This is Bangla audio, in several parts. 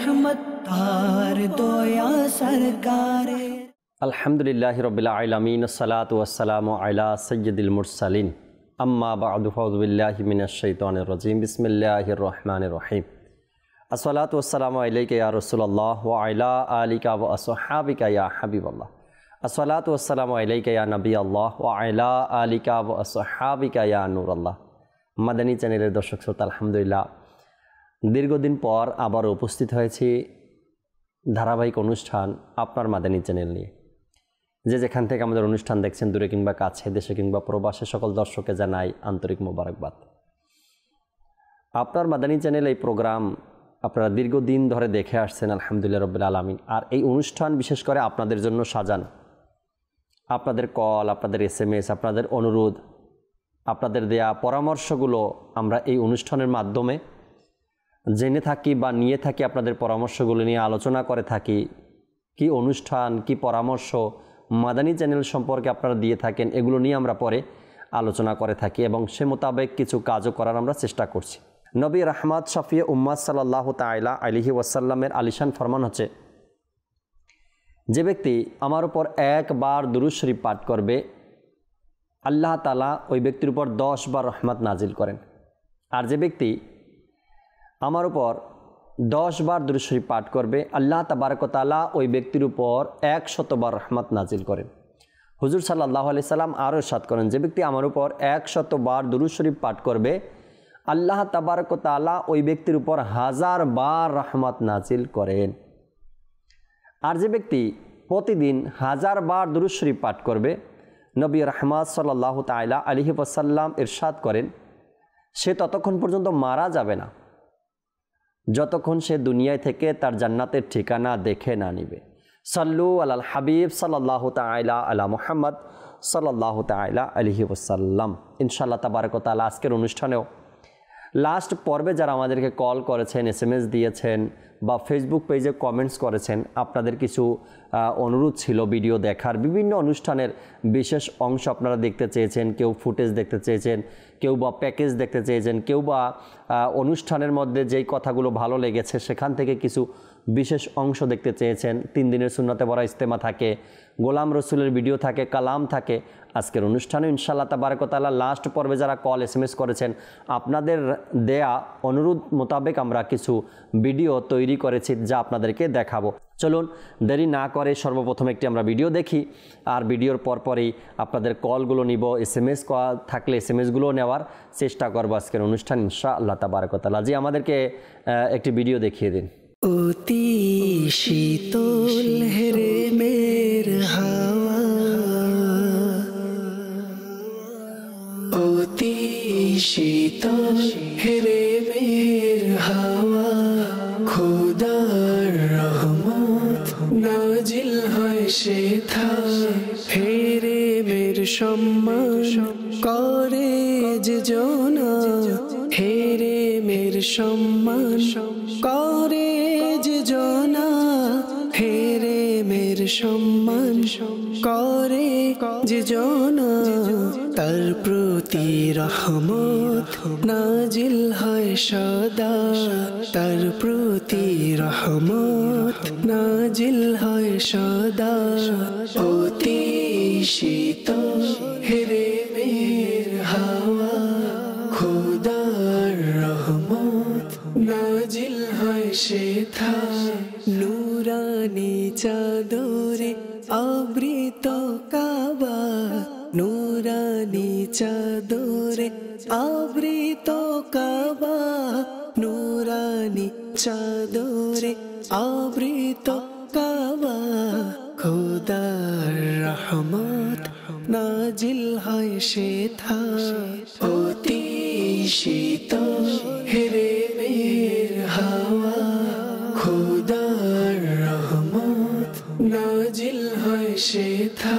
रहमत तार दया सरकारे। अल्हम्दुलिल्लाहि रब्बिल आलमीन अस्सलातु वस्सलामु अला सय्यिदिल मुरसलीन अम्मा बअदु फ़अऊज़ु बिल्लाहि मिनश शैतानिर रजीम बिस्मिल्लाहिर रहमानिर रहीम अस्सलातु वस्सलामु अलैका या रसूलल्लाह व अला आलिका व अस्हाबिका या हबीबल्लाह अस्सलातु वस्सलामु अलैका या नबी अल्लाह व अला आलिका व अस्हाबिका या नूरल्लाह। মাদানী চ্যানেলের দর্শক শ্রোতা, আলহামদুলিল্লাহ দীর্ঘদিন পর আবার উপস্থিত হয়েছি ধারাবাহিক অনুষ্ঠান আপনার মাদানী চ্যানেল নিয়ে। যে যেখান থেকে আমাদের অনুষ্ঠান দেখছেন, দূরে কিংবা কাছে, দেশে কিংবা প্রবাসে, সকল দর্শককে জানাই আন্তরিক মোবারকবাদ। আপনার মাদানী চ্যানেল এই প্রোগ্রাম আপনারা দীর্ঘদিন ধরে দেখে আসছেন, আলহামদুলিল্লাহ রাব্বিল আলামিন। আর এই অনুষ্ঠান বিশেষ করে আপনাদের জন্য সাজান। আপনাদের কল, আপনাদের SMS, আপনাদের অনুরোধ, আপনাদের দেয়া পরামর্শগুলো আমরা এই অনুষ্ঠানের মাধ্যমে জেনে থাকি বা নিয়ে থাকি। আপনাদের পরামর্শগুলো নিয়ে আলোচনা করে থাকি। কি অনুষ্ঠান, কি পরামর্শ মাদানী চ্যানেল সম্পর্কে আপনারা দিয়ে থাকেন, এগুলো নিয়ে আমরা পরে আলোচনা করে থাকি এবং সে মোতাবেক কিছু কাজও করার আমরা চেষ্টা করছি। নবী রাহমাত শফিয়ে উম্মাত সাল্লাল্লাহু তাআলা আলাইহি ওয়াসাল্লামের আলিশান ফরমান হচ্ছে, যে ব্যক্তি আমার উপর একবার দুরূদ শরীফ পাঠ করবে, আল্লাহ তাআলা ওই ব্যক্তির উপর 10 বার রহমত নাজিল করেন। আর যে ব্যক্তি আমার উপর 10 বার দুরূদ শরীফ পাঠ করবে, আল্লাহ তাবারক ওয়া তাআলা ওই ব্যক্তির উপর 100 বার রহমত নাজিল করেন। হুজুর সাল্লাল্লাহু আলাইহি সাল্লাম আরও ইরশাদ করেন, যে ব্যক্তি আমার উপর 100 বার দুরূদ শরীফ পাঠ করবে, আল্লাহ তাবারক ওয়া তাআলা ওই ব্যক্তির উপর 1000 বার রহমত নাজিল করেন। আর যে ব্যক্তি প্রতিদিন 1000 বার দুরূদ শরীফ পাঠ করবে, নবী রাহমাত সাল্লাল্লাহু তাআলা আলাইহি ওয়াসাল্লাম ইরশাদ করেন, সে ততক্ষণ পর্যন্ত মারা যাবে না যতক্ষণ সে দুনিয়ায় থেকে তার জান্নাতের ঠিকানা দেখে না নিবে। সাল্লু আলাল হাবিব সাল্লাল্লাহু তাআলা আলা মুহাম্মদ সাল্লাল্লাহু তাআলা আলাইহি ওয়াসাল্লাম। ইনশাআল্লাহ তাবারক ওয়া তাআলা আজকের অনুষ্ঠানেও লাস্ট পর্বে যারা আমাদেরকে কল করেছেন, SMS দিয়েছেন বা ফেসবুক পেজে কমেন্টস করেছেন, আপনাদের কিছু অনুরোধ ছিল ভিডিও দেখার। বিভিন্ন অনুষ্ঠানের বিশেষ অংশ আপনারা দেখতে চেয়েছেন, কেউ ফুটেজ দেখতে চেয়েছেন, কেউ বা প্যাকেজ দেখতে চেয়েছেন, কেউ বা অনুষ্ঠানের মধ্যে যেই কথাগুলো ভালো লেগেছে সেখান থেকে কিছু বিশেষ অংশ দেখতে চেয়েছেন। 3 দিনের সুন্নতে ভরা ইজতেমা থাকে, গোলাম রসুলের ভিডিও থাকে, কালাম থাকে। আজকের অনুষ্ঠানে ইনশাআল্লাহ তাবারক ওয়া তাআলা লাস্ট পর্বে যারা কল SMS করেছেন, আপনাদের দেয়া অনুরোধ মোতাবেক আমরা কিছু ভিডিও তৈরি করেছি যা আপনাদেরকে দেখাবো। চলুন দেরি না করে সর্বপ্রথম একটি আমরা ভিডিও দেখি, আর ভিডিওর পরপরই আপনাদের কলগুলো নিব। SMS থাকলে SMSগুলো নেওয়ার চেষ্টা করবো আজকের অনুষ্ঠান ইনশাআল্লাহ তাবারক ওয়া তাআলা। জি, আমাদেরকে একটি ভিডিও দেখিয়ে দিন। অতি শীতল হেরে মের হাওয়া, অতি শীতল হেরে মের হাওয়া, খোদার রহমত নাজিল হয় সেথা, হেরে মের সম্মান করে যে জনা, হেরে মের সম্মান করে যে জনা, হেরে মের সম্মান করে যে জনা, তার প্রতি রহমত নাজিল হয় সদা, তার প্রতি রহমত নাজিল হয় সদা। অতি শীতল হেরে মের হাওয়া, খোদার রহমত নাজিল হয় সেথা, নূরানি চাদরে আবৃত কাবা, নূরানি চাদরে আবৃত কাবা, নূরানি চাদরে আবৃত কাবা, খোদার রহমত নাজিল হয় সেথা। অতি শীতল হেরে মের হাওয়া, খোদার রহমত নাজিল হয় সেথা,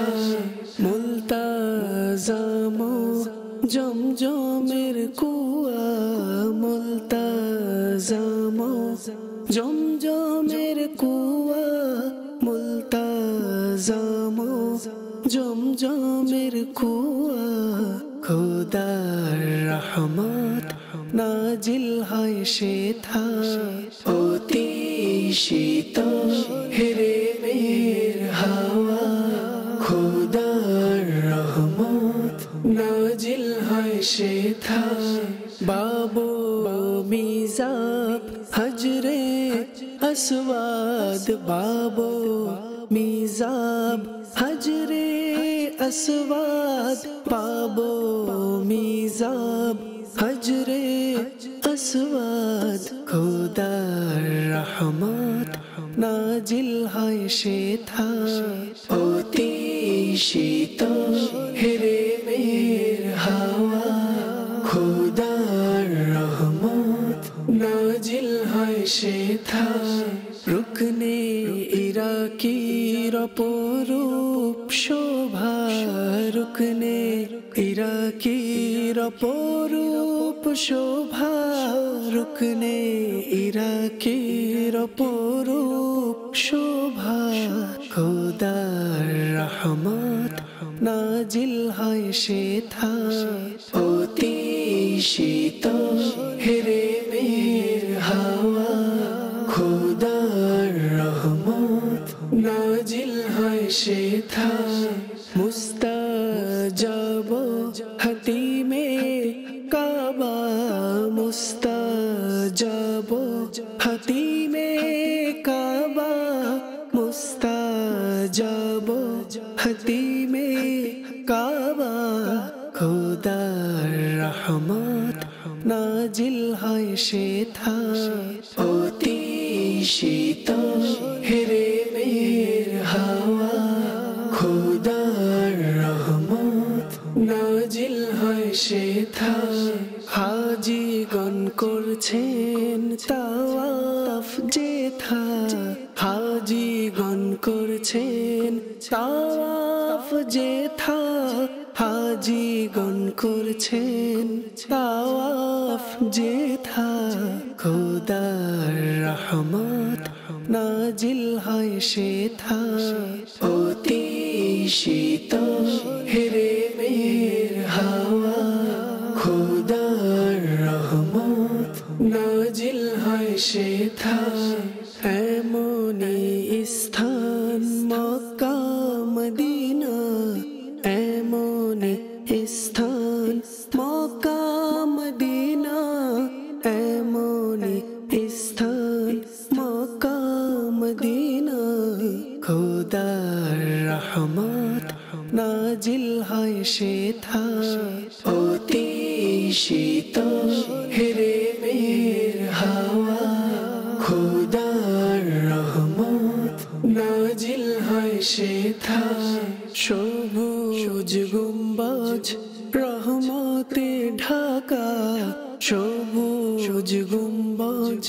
মুলতাজাম জমজমের কুয়া, মুলতাজাম জমজমের কুয়া, মুলতাজাম জমজমের কুয়া, খোদার রহমত নাজিল হয় সেথা। অতি শীতল হেরে মের হাওয়া খোদার রহমত নাজিল হয় সেথা বাবো মিজাব হজরে আসওয়াদ বাবো মিজাব হজরে আসওয়াদ বাবো মিজাব হজরে আসওয়াদ খোদার রহমত নাজিল হয় সেথা অতি শীতল হেরে মের হাওয়া খোদার রহমত নাজিল হয় সেথা রুকনে ইরাকির অপরূপ শোভা রুকনে ইরাকির অপরূপ শোভা রুকনে ইরাকির অপরূপ শোভা খোদার রহমত নাজিল হয় সেথা অতি শীতল হেরে মের হাওয়া খোদার রহমত নাজিল হয় সেথা মুস্তাজাব হাতিমে কাবা মুস্তাজাব হাতিমে কাবা মুস্তাজাব হাতিমে কাবা খোদার রহমত নাজিল হয় সেথা অতি শীতল হেরে মের হাওয়া খোদার রহমত নাজিল হয় সেথা হাজিগণ করছেন তাওয়াফ যেথা হাজিগণ করছেন তাওয়াফ যেথা হাজিগণ করছেন তাওয়াফ যেথা খোদার রহমত নাজিল হয় সেথা অতি শীতল হেরে মের হাওয়া খোদার রহমত নাজিল হয় সেথা এমনি স্থান মক্কা মদিনা এমনি স্থান মক্কা মদিনা এমনি স্থান মক্কা মদিনা খোদার রহমত নাজিল হয় সেথা অতি শীতল হেরে মের হাওয়া খোদার রহমত নাজিল হয় সেথা সবুজ গুম্বজ রহমতে ঢাকা সবুজ গুম্বজ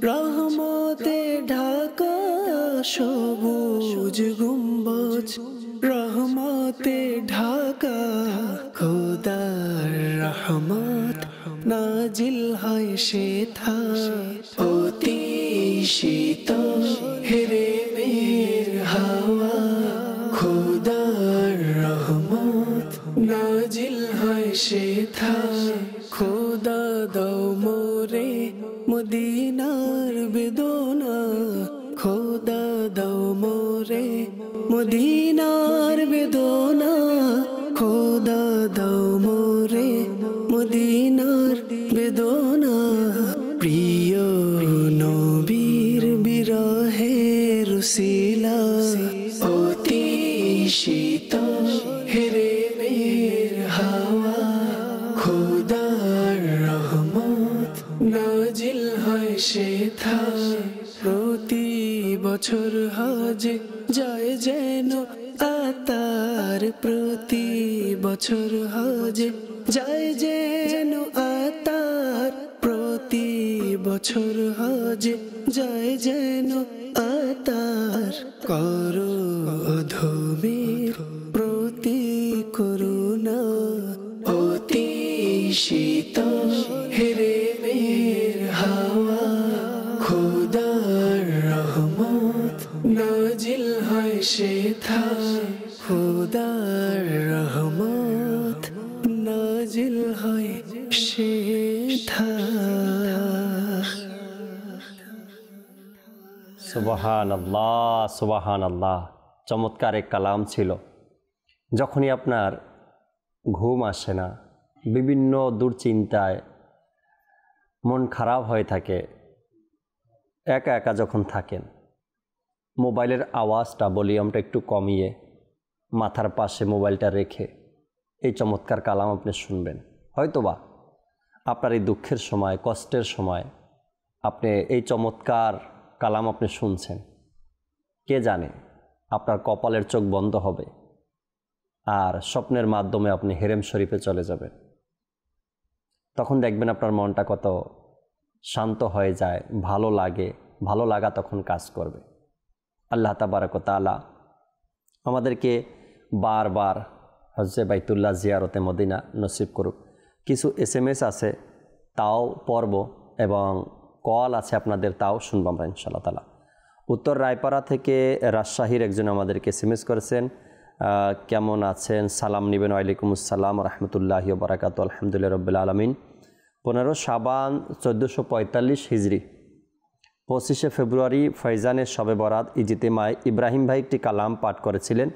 রহমতে ঢাকা সবুজ গুম্বজ রহমতে ঢাকা খোদার রহমত নাজিল হয় সেথা অতি শীতল হেরে মের হাওয়া খোদার রহমত নাজিল হয় সেথা খোদা দাও মোরে মদিনার বেদনা খোদা দাও মোরে মদিনার বেদনা খোদা দাও মোরে মদিনার বেদনা প্রিয় নবীর বিরহের উসিলা অতি শীতল হেরে মের হাওয়া খোদার রহমত নাজিল হয় সেথা প্রতি বছর হজে যায় যেন আতার প্রতি বছর হজে যায় যেন আতার প্রতি বছর হজে যায় যেন আতার করো অধমের প্রতি করুণা অতি শীতল হেরে মের হাওয়া খোদার রহমত নাজিল হয় সেথা খোদার রহমত নাজিল হয় সেথা সুবহানাল্লাহ, সুবহানাল্লাহ। চমৎকার এক কালাম ছিল। যখনই আপনার ঘুম আসে না, বিভিন্ন দুশ্চিন্তায় মন খারাপ হয়ে থাকে, একা একা যখন থাকেন, মোবাইলের আওয়াজটা, ভলিউমটা একটু কমিয়ে মাথার পাশে মোবাইলটা রেখে এই চমৎকার কালাম আপনি শুনবেন। হয়তোবা আপনার এই দুঃখের সময়, কষ্টের সময় আপনি এই চমৎকার কালাম আপনি শুনছেন, কে জানে আপনার কপালের চোখ বন্ধ হবে আর স্বপ্নের মাধ্যমে আপনি হেরেম শরীফে চলে যাবেন। তখন দেখবেন আপনার মনটা কত শান্ত হয়ে যায়, ভালো লাগে, ভালো লাগা তখন কাজ করবে। আল্লাহ তাবারক ওয়া তাআলা আমাদেরকে বারবার হজ্জে বাইতুল্লাহ জিয়ারতে মদিনা নসিব করুক। কিছু SMS আছে তাও পড়ব এবং কল আছে আপনাদের, তাও শুনবো আমরা ইনশাআল্লাহ তাআলা। উত্তর রায়পাড়া থেকে রাজশাহীর একজন আমাদেরকে SMS করেছেন, কেমন আছেন, সালাম নেবেন। ওয়ালাইকুম আসসালাম রহমতুল্লাহি ওয়া বারাকাতুহু, আলহামদুলিল্লাহ রাব্বিল আলামিন। 15 শাবান 1445 হিজরি, 25 ফেব্রুয়ারি ফয়জানের শবে বরাত ইজতেমায় ইব্রাহিম ভাই একটি কালাম পাঠ করেছিলেন,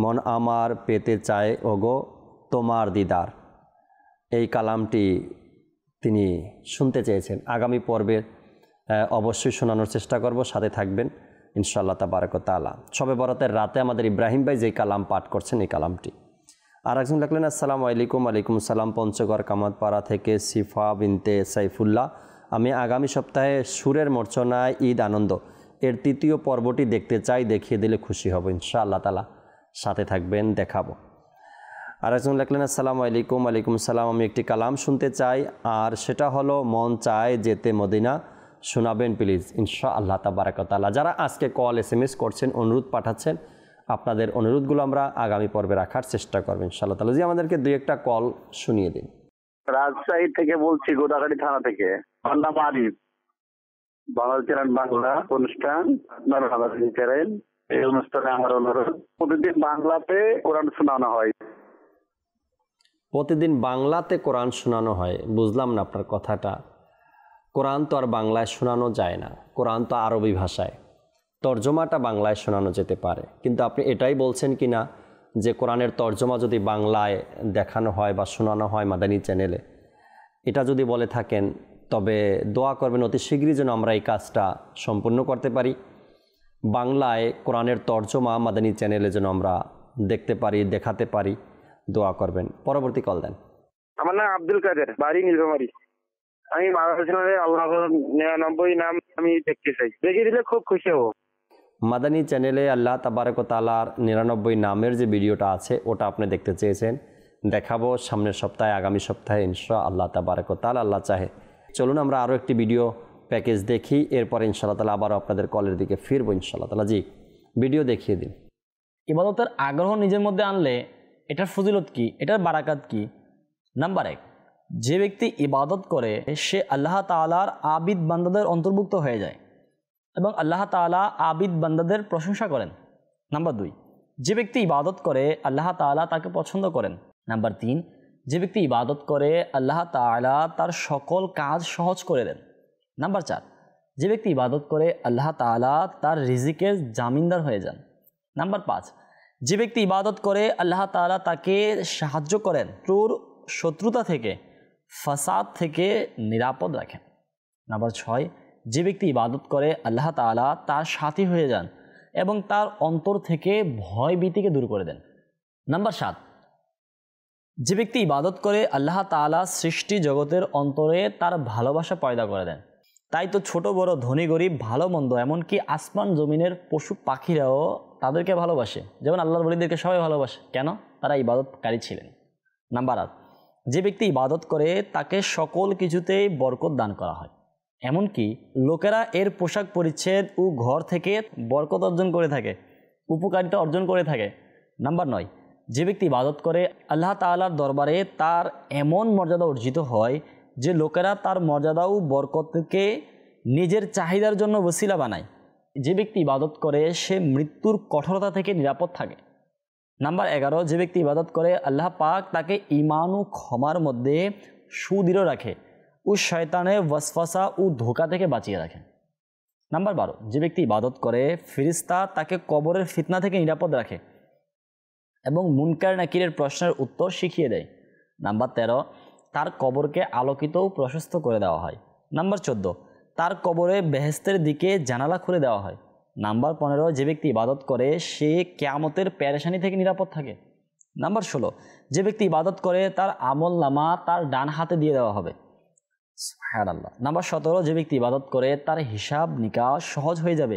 মন আমার পেতে চায় ওগো তোমার দিদার। এই কালামটি তিনি শুনতে চেয়েছেন। আগামী পর্বে অবশ্যই শোনানোর চেষ্টা করব, সাথে থাকবেন ইনশাআল্লাহ তাবারক ওয়া তাআলা। শবে বরাতের রাতে আমাদের ইব্রাহিম ভাই যেই কালাম পাঠ করছেন এই কালামটি। আর একজন লিখলেন, আসসালামু আলাইকুম। ওয়ালাইকুম আসসালাম, পঞ্চগড় কামাতপাড়া থেকে সিফা বিনতে সাইফুল্লাহ। আমি আগামী সপ্তাহে সুরের মূর্ছনায় ঈদ আনন্দ এর 3য় পর্বটি দেখতে চাই, দেখিয়ে দিলে খুশি হব ইনশাআল্লাহ তাআলা। সাথে থাকবেন, দেখাবো। আর একজন লিখলেন, আসসালামু আলাইকুম। ওয়ালাইকুম আসসালাম, আমি একটি কালাম শুনতে চাই, আর সেটা হলো মন চায় যেতে মদিনা, শোনাবেন প্লিজ ইনশাআল্লাহ তাবারক ওয়া তাআলা। যারা আজকে কল SMS করছেন, অনুরোধ পাঠাচ্ছেন, আপনাদের অনুরোধগুলো আমরা আগামী পর্বে রাখার চেষ্টা করব ইনশাআল্লাহ তাআলা। জি, আমাদেরকে 2-1টা কল শুনিয়ে দিন। রাজশাহী থেকে বলছি, গোদাগাড়ি থানা থেকে। আমার নাম আরিফ। বাংলাদেশ বাংলা অনুষ্ঠান আপনারা ভালো করেন। এই অনুষ্ঠানে আমার অনুরোধ, প্রতিদিন বাংলাতে কোরআন শোনানো হয়। প্রতিদিন বাংলাতে কোরআন শোনানো হয়? বুঝলাম না আপনার কথাটা। কোরআন তো আর বাংলায় শোনানো যায় না, কোরআন তো আরবি ভাষায়, তর্জমাটা বাংলায় শোনানো যেতে পারে। কিন্তু আপনি এটাই বলছেন কি না যে কোরআনের তর্জমা যদি বাংলায় দেখানো হয় বা শোনানো হয় মাদানী চ্যানেলে, এটা যদি বলে থাকেন তবে দোয়া করবেন অতি শীঘ্রই যেন আমরা এই কাজটা সম্পূর্ণ করতে পারি। বাংলায় কোরআনের তর্জমা মাদানী চ্যানেলে যেন আমরা দেখতে পারি, দেখাতে পারি, দোয়া করবেন। পরবর্তী কল দেন। আমার নাম আব্দুল কাদের, বাড়ি নীলফামারী। আমি বাংলাদেশের আল্লাহর 99 নাম আমি দেখতে চাই, দেখিয়ে দিলে খুব খুশি হব। মাদানী চ্যানেলে আল্লাহ তাবারক ওয়া তাআলার 99 নামের যে ভিডিওটা আছে ওটা আপনি দেখতে চেয়েছেন, দেখাবো সামনের সপ্তাহে, আগামী সপ্তাহে ইনশাআল্লাহ তাবারক ওয়া তাআলা, আল্লাহ চাহে। চলুন আমরা আরও একটি ভিডিও প্যাকেজ দেখি, এরপর ইনশাআল্লাহ তাআলা আবারও আপনাদের কলের দিকে ফিরবো ইনশাআল্লাহ তাআলা। জি, ভিডিও দেখিয়ে দিন। ইবাদতের আগ্রহ নিজের মধ্যে আনলে এটার ফজিলত কি, এটার বারাকাত কি? নাম্বার 1, যে ব্যক্তি ইবাদত করে সে আল্লাহ তাআলার আবিদ বান্দাদের অন্তর্ভুক্ত হয়ে যায় এবং আল্লাহ তাআলা আবিদ বান্দাদের প্রশংসা করেন। নাম্বার 2, যে ব্যক্তি ইবাদত করে আল্লাহ তাআলা তাকে পছন্দ করেন। নাম্বার 3, যে ব্যক্তি ইবাদত করে আল্লাহ তাআলা তার সকল কাজ সহজ করে দেন। নাম্বার 4, যে ব্যক্তি ইবাদত করে আল্লাহ তাআলা তার রিজিকের জামিনদার হয়ে যান। নাম্বার 5, যে ব্যক্তি ইবাদত করে আল্লাহ তাআলা তাকে সাহায্য করেন শত্রুতা থেকে, ফাসাদ থেকে নিরাপদ রাখেন। নাম্বার 6, যে ব্যক্তি ইবাদত করে আল্লাহ তাআলা তার সাথী হয়ে যান এবং তার অন্তর থেকে ভয় ভীতিকে দূর করে দেন। নাম্বার 7, যে ব্যক্তি ইবাদত করে আল্লাহ তাআলা সৃষ্টি জগতের অন্তরে তার ভালোবাসা পয়দা করে দেন। তাই তো ছোট বড়, ধনী গরিব, ভালো মন্দ, এমনকি আসমান জমিনের পশু পাখিরাও তাদেরকে ভালোবাসে, যেমন আল্লাহর ওলিদেরকে সবাই ভালোবাসে। কেন? তারা ইবাদতকারী ছিলেন। নাম্বার 8, যে ব্যক্তি ইবাদত করে তাকে সকল কিছুতেই বরকত দান করা হয়, এমনকি লোকেরা এর পোশাক পরিচ্ছদ ও ঘর থেকে বরকত অর্জন করে থাকে, উপকারিতা অর্জন করে থাকে। নাম্বার 9, যে ব্যক্তি ইবাদত করে আল্লাহ তাআলার দরবারে তার এমন মর্যাদা অর্জিত হয় যে লোকেরা তার মর্যাদা ও বরকতকে নিজের চাহিদার জন্য ওসিলা বানায়। যে ব্যক্তি ইবাদত করে সে মৃত্যুর কঠোরতা থেকে নিরাপদ থাকে। নাম্বার 11, যে ব্যক্তি ইবাদত করে আল্লাহ পাক তাকে ঈমান ও ক্ষমার মধ্যে সুদৃঢ় রাখে ও শয়তানের ওয়াসওয়াসা ও ধোঁকা থেকে বাঁচিয়ে রাখেন। নাম্বার 12, যে ব্যক্তি ইবাদত করে ফেরেশতা তাকে কবরের ফিতনা থেকে নিরাপদ রাখে এবং মুনকার নাকিরের প্রশ্নের উত্তর শিখিয়ে দেয়। নাম্বার 13, তার কবরকে আলোকিত ও প্রশস্ত করে দেওয়া হয়। নাম্বার 14, তার কবরে বেহেশতের দিকে জানালা খুলে দেওয়া হয়। নাম্বার 15, যে ব্যক্তি ইবাদত করে সে কিয়ামতের পেরেশানি থেকে নিরাপদ থাকে। নাম্বার 16, যে ব্যক্তি ইবাদত করে তার আমল নামা তার ডান হাতে দিয়ে দেওয়া হবে। সুবহানাল্লাহ। নাম্বার 17, যে ব্যক্তি ইবাদত করে তার হিসাব নিকাশ সহজ হয়ে যাবে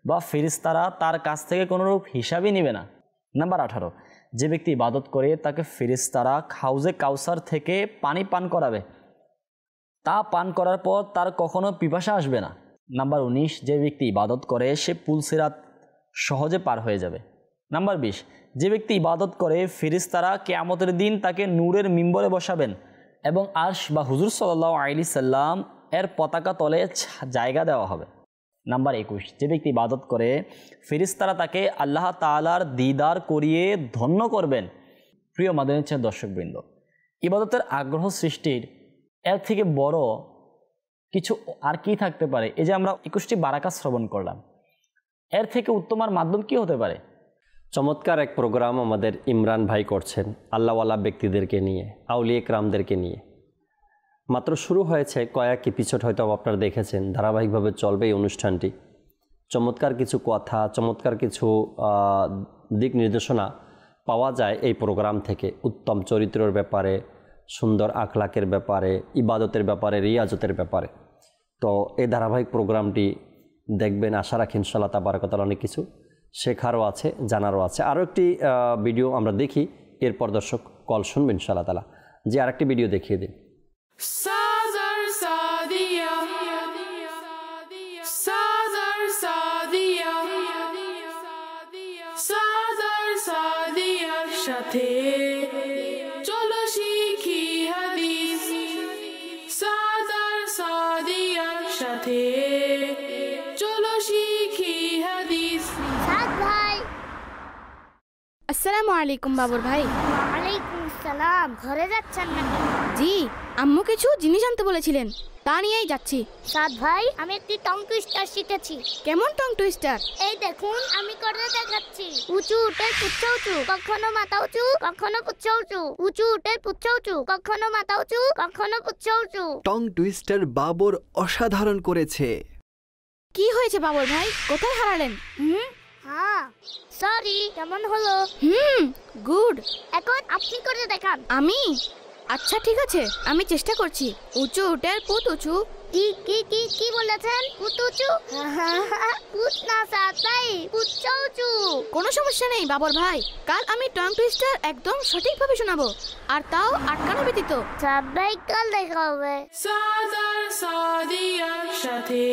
বা ফেরেশতারা তার কাছ থেকে কোনোরূপ হিসাবই নেবে না। নাম্বার 18, যে ব্যক্তি ইবাদত করে তাকে ফেরেশতারা হাউজে কাউসার থেকে পানি পান করাবে, তা পান করার পর তার কখনো পিপাসা আসবে না। নাম্বার 19, যে ব্যক্তি ইবাদত করে সে পুল সিরাত সহজে পার হয়ে যাবে। নাম্বার 20, যে ব্যক্তি ইবাদত করে ফেরেশতারা কিয়ামতের দিন তাকে নূরের মিম্বরে বসাবেন এবং আরশ বা হুজুর সাল্লাল্লাহু আলাইহি সাল্লাম এর পতাকা তলে জায়গা দেওয়া হবে। নাম্বার 21, যে ব্যক্তি ইবাদত করে ফেরেশতারা তাকে আল্লাহ তাআলার দিদার করিয়ে ধন্য করবেন। প্রিয় মাদানী চ্যানেল দর্শকবৃন্দ, ইবাদতের আগ্রহ সৃষ্টির এর থেকে বড় কিছু আর কি থাকতে পারে? এই যে আমরা 21টি বারাকাত শ্রবণ করলাম, এর থেকে উত্তম আর মাধ্যম কি হতে পারে? চমৎকার এক প্রোগ্রাম আমাদের ইমরান ভাই করছেন আল্লাহওয়ালা ব্যক্তিদেরকে নিয়ে, আউলিয়া কেরামদেরকে নিয়ে। মাত্র শুরু হয়েছে, কয়েক এপিসোড হয়তো আপনারা দেখেছেন, ধারাবাহিকভাবে চলবে এই অনুষ্ঠানটি। চমৎকার কিছু কথা, চমৎকার কিছু দিক নির্দেশনা পাওয়া যায় এই প্রোগ্রাম থেকে। উত্তম চরিত্রের ব্যাপারে, সুন্দর আখলাকের ব্যাপারে, ইবাদতের ব্যাপারে, রিয়াজতের ব্যাপারে। তো এই ধারাবাহিক প্রোগ্রামটি দেখবেন, আশা রাখি ইনশাআল্লাহ তাবারাকাতাআলা অনেক কিছু শেখারও আছে, জানারও আছে। আরও একটি ভিডিও আমরা দেখি, এরপর দর্শক কল শুনবেন ইনশাআল্লাহ তাআলা। যে আরেকটি ভিডিও দেখিয়ে দিন। Sazar Sadia Sazar Sadia Sazar Sadia সাথে চলো শিখি হাদিস Sazar Sadia সাথে চলো শিখি হাদিস। সাদ ভাই, আসসালামু আলাইকুম বাবর ভাই। ওয়ালাইকুম আসসালাম। ঘরে যাচ্ছেন নাকি? জি, আম্মু কিছু জিনিস আনতে বলেছিলেন, তা নিয়েই যাচ্ছি। সাদ ভাই, আমি একটি টং টুইস্টার শিখেছি। কেমন টং টুইস্টার? এই দেখুন, আমি করে দেখাচ্ছি। উঁচু উঠে পুচ্ছ উঁচু, কখনো মাথা উঁচু, কখনো পুচ্ছ উঁচু। উঁচু উঠে পুচ্ছ উঁচু, কখনো মাথা উঁচু, কখনো পুচ্ছ উঁচু। টং টুইস্টার বাবর অসাধারণ করেছে। কি হয়েছে বাবর ভাই, কোথায় হারালেন? হ্যাঁ, সরি। কেমন হলো? গুড। এখন আপনি করে দেখান। আমি? আচ্ছা ঠিক আছে, আমি চেষ্টা করছি। উঁচু উঠে পুত উঁচু। কি কি কি কি বলেছেন? পুত উঁচু? পুত না সাদ ভাই, পুচ্ছ উঁচু। কোনো সমস্যা নেই বাবর ভাই, কাল আমি টং টুইস্টার একদম সঠিকভাবে শোনাবো, আর তাও আটকানো ব্যতীত। সাদ ভাই, কাল দেখা হবে। Sazar Sadia সাথে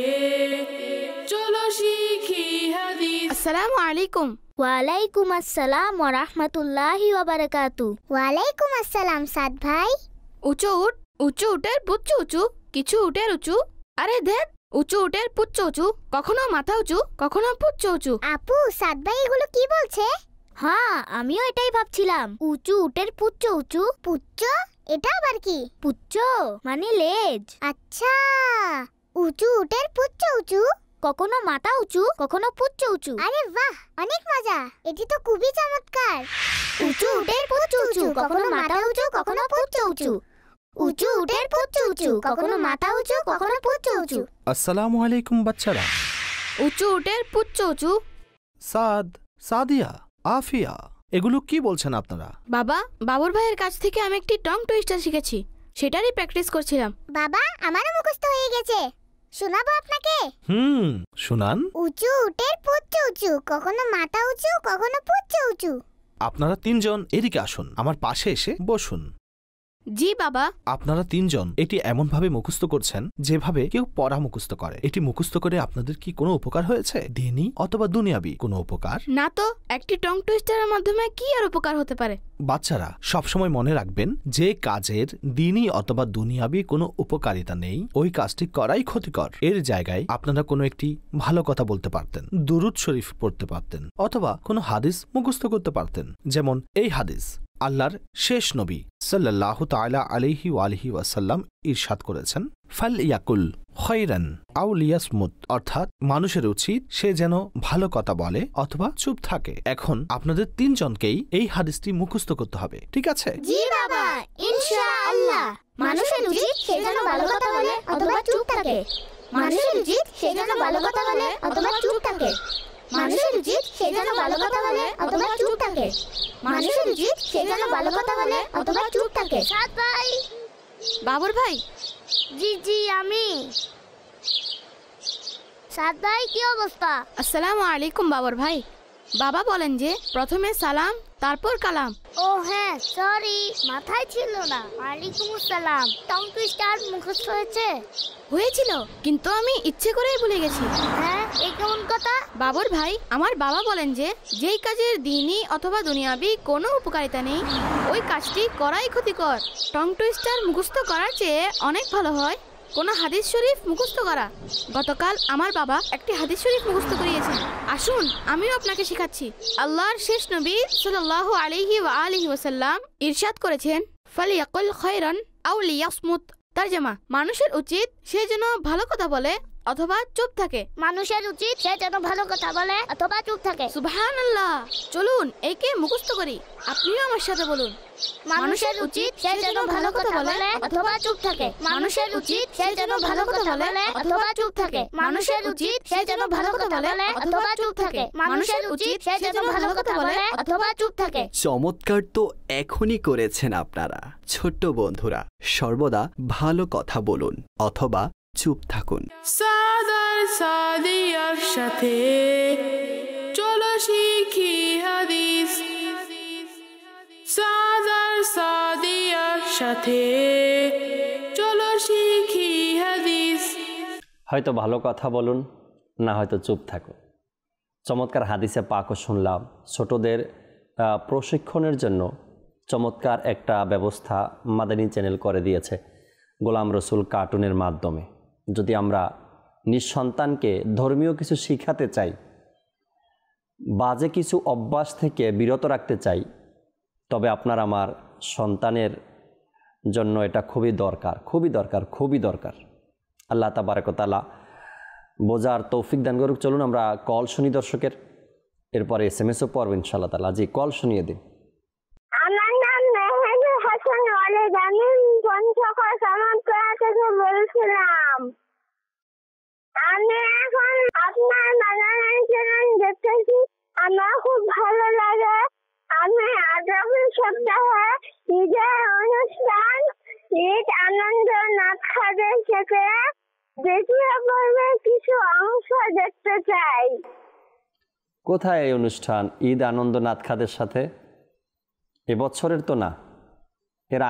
চলো শিখি হাদিস। আসসালামু আলাইকুম। ওয়ালাইকুম আসসালাম ওয়া রাহমাতুল্লাহি ওয়া বারাকাতু। ওয়ালাইকুম আসসালাম সাদ ভাই। উঁচু উঠে পুচ্ছ উঁচু, কিছু উঠে উঁচু। আরে দেখ, উঁচু উঠে পুচ্ছ উঁচু, কখনো মাথা উঁচু, কখনো পুচ্ছ উঁচু। আপু, সাদ ভাই এগুলো কি বলছে? হ্যাঁ, আমিও এটাই ভাবছিলাম। উঁচু উটের পুচ্ছ উঁচু। পুচ্ছ? এটা আবার কি? পুচ্ছ মানে লেজ। আচ্ছা, উঁচু উটের পুচ্ছ উঁচু, কখনো মাথা উঁচু, কখনো পুচ্ছ উঁচু। আরে বাহ, অনেক মজা। এটি তো খুবই চমৎকার। উঁচু উটের পুচ্ছ উঁচু, কখনো মাথা উঁচু, কখনো পুচ্ছ উঁচু। উঁচু উটের পুচ্ছ উঁচু, কখনো মাথা উঁচু, কখনো পুচ্ছ উঁচু। আসসালামু আলাইকুম বাচ্চারা। উঁচু উটের পুচ্ছ উঁচু। সাদ, সাদিয়া, আফিয়া, এগুলো কি বলছেন আপনারা? বাবা, বাবর ভাইয়ের কাছ থেকে আমি একটি টং টুইস্টার শিখেছি, সেটারই প্র্যাকটিস করছিলাম। বাবা, আমারও মুখস্থ হয়ে গেছে। শোনাবো আপনাকে? শুনান। উঁচু উটের পুচ্ছ উঁচু, কখনো মাথা উঁচু, কখনো পুচ্ছ উঁচু। আপনারা তিনজন এদিকে আসুন, আমার পাশে এসে বসুন। জি বাবা। আপনারা তিনজন এটি এমন ভাবে মুখস্থ করছেন যেভাবে কেউ পড়া মুখস্থ করে। এটি মুখস্থ করে আপনাদের কি কোনো উপকার হয়েছে? দিনী অথবা দুনিয়াবি কোনো উপকার? না তো, একটি টং টুইস্টারের মাধ্যমে কি আর উপকার হতে পারে? বাচ্চারা সবসময় মনে রাখবেন, যে কাজের দিনী অথবা দুনিয়াবি কোনো উপকারিতা নেই, ওই কাজটি করাই ক্ষতিকর। এর জায়গায় আপনারা কোনো একটি ভালো কথা বলতে পারতেন, দুরূদ শরীফ পড়তে পারতেন, অথবা কোনো হাদিস মুখস্থ করতে পারতেন। যেমন এই হাদিস, আল্লাহর শেষ নবী সাল্লাল্লাহু তাআলা আলাইহি ওয়ালিহি ওয়াসাল্লাম ইরশাদ করেছেন, ফাল ইয়াকুল খয়রান আও লিয়াসমুত, অর্থাৎ মানুষের উচিত সে যেন ভালো কথা বলে অথবা চুপ থাকে। এখন আপনাদের তিনজনকেই এই হাদিসটি মুখস্থ করতে হবে, ঠিক আছে? জি বাবা, ইনশাআল্লাহ। মানুষের উচিত সে যেন ভালো কথা বলে অথবা চুপ থাকে। মানুষের উচিত সে যেন ভালো কথা বলে অথবা চুপ থাকে। মানুষের উচিত সে যেন ভালো কথা বলে অথবা চুপ থাকে। মানুষের উচিত সে যেন ভালো কথা বলে অথবা চুপ থাকে। সাদ ভাই। বাবর ভাই। জি জি, আমি। সাদ ভাই, কি অবস্থা? আসসালামু আলাইকুম বাবর ভাই। বাবা বলেন যে প্রথমে সালাম তারপর কালাম। ও হ্যাঁ, সরি, মাথায় ছিল না। ওয়ালাইকুম আসসালাম। টং টুইস্টার মুখস্থ হয়েছিল, কিন্তু আমি ইচ্ছে করেই ভুলে গেছি। হ্যাঁ, এই কেমন কথা? বাবর ভাই, আমার বাবা বলেন যে যেই কাজের দ্বীনি অথবা দুনিয়াবি কোনো উপকারিতা নেই ওই কাজটি করাই ক্ষতিকর। টং টুইস্টার মুখস্থ করার চেয়ে অনেক ভালো হয় কোনো হাদিস শরীফ মুখস্থ করা। গতকাল আমার বাবা একটি হাদিস শরীফ মুখস্থ করিয়েছেন। আসুন আমিও আপনাকে শেখাচ্ছি। আল্লাহর শেষ নবী সাল্লাল্লাহু আলাইহি ওয়া আলিহি ওয়াসাল্লাম ইরশাদ করেছেন, ফালিয়াকুল খায়রান আও লিয়াসমুত। তরজমা, মানুষের উচিত সে যেন ভালো কথা বলে অথবা চুপ থাকে। মানুষের উচিত সে যেন ভালো কথা বলে অথবা চুপ থাকে। সুবহানাল্লাহ। চলুন একে মুখস্থ করি, আপনিও আমার সাথে বলুন। মানুষের উচিত সে যেন ভালো কথা বলে অথবা চুপ থাকে। মানুষের উচিত সে যেন ভালো কথা বলে অথবা চুপ থাকে। মানুষের উচিত সে যেন ভালো কথা বলে অথবা চুপ থাকে। মানুষের উচিত সে যেন ভালো কথা বলে অথবা চুপ থাকে। চমৎকার তো এখনই করেছেন আপনারা। ছোট্ট বন্ধুরা, সর্বদা ভালো কথা বলুন অথবা চুপ থাকুন। সাদার সাদিয়ার সাথে চলো শিখি হাদিস। সাদার সাদিয়ার সাথে চলো শিখি হাদিস। হয়তো ভালো কথা বলুন, না হয়তো চুপ থাকুন। চমৎকার হাদিসে পাকও শুনলাম। ছোটদের প্রশিক্ষণের জন্য চমৎকার একটা ব্যবস্থা মাদানী চ্যানেল করে দিয়েছে গোলাম রসুল কার্টুনের মাধ্যমে। যদি আমরা নিঃসন্তানকে ধর্মীয় কিছু শিখাতে চাই, বাজে কিছু অভ্যাস থেকে বিরত রাখতে চাই, তবে আপনার আমার সন্তানের জন্য এটা খুবই দরকার, খুবই দরকার, খুবই দরকার। আল্লাহ তাবারক ওয়া তাআলা বোঝার তৌফিক দান করুক। চলুন আমরা কল শুনি দর্শকের, এরপরে SMS ও পড়ব ইনশাআল্লাহ তাআলা। জি, কল শুনিয়ে দিন। আমার নাম মেহেদী হাসান ওয়ালিদ। আমি পঞ্চগড় সামান্তরা থেকে বলছিলাম। আমি এখন আপনার বানানের চ্যানেল দেখতেছি, আমার খুব ভালো লাগে। আমি আগামী সপ্তাহে ঈদের অনুষ্ঠান ঈদ আনন্দ নাট্যদের থেকে দ্বিতীয় পর্বের কিছু অংশ দেখতে চাই। কোথায় এই অনুষ্ঠান ঈদ আনন্দ নাতখাদের সাথে? এবছরের তো না, এর